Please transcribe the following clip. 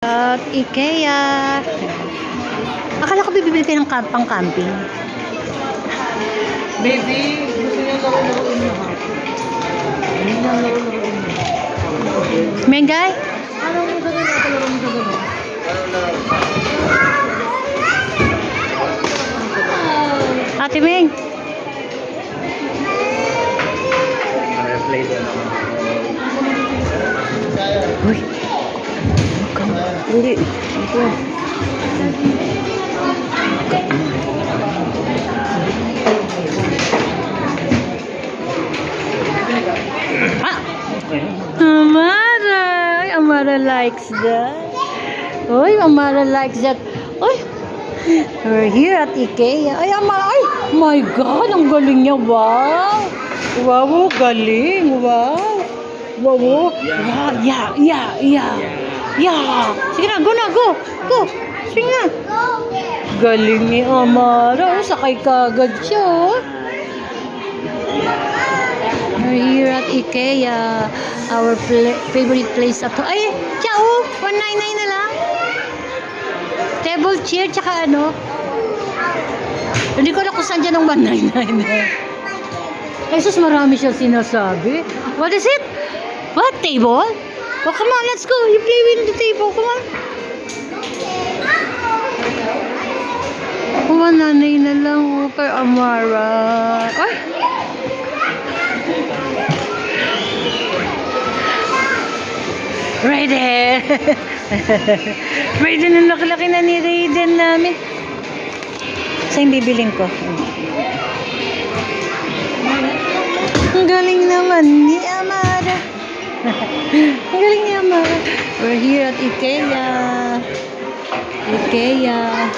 at IKEA. Akala ko bibili kayo ng pang-camping. Baby, gusto niya laro-laruin niya ha? Hindi niya laro-laruin niya. Mengay? Ano mo sa ganyan? Kalaro mo sa ganyan? Ate Meng? Uy. Hindi. Ito. Ah! Amara! Ay, Amara likes that. Uy, Amara likes that. Uy! We're here at IKEA. Ay, Amara! Ay! My God! Ang galing niya! Wow! Wow! Galing! Wow! Wow! Wow! Yeah! Yeah! Yeah! Yeah! Sige na! Go na! Go! Go! Sige na! Galing ni Amara. Sakay kagad siya. Oh. We're here at IKEA. Our favorite place at home. Ay! Ciao! 199 na lang. Table chair, tsaka ano? Hindi ko alam kung saan dyan ang 199 na. Ay, sus, marami siya sinasabi. What is it? What? Table? Oh, come on, let's go. You play with the table. Come on. 199 na lang. Oh, kay Amara. Ay! Raiden! Raiden, ang laki-laki na ni Raiden namin. Saan bibiling ko? Ang galing naman ni Amara. Ang galing ni Amara. We're here at IKEA. IKEA.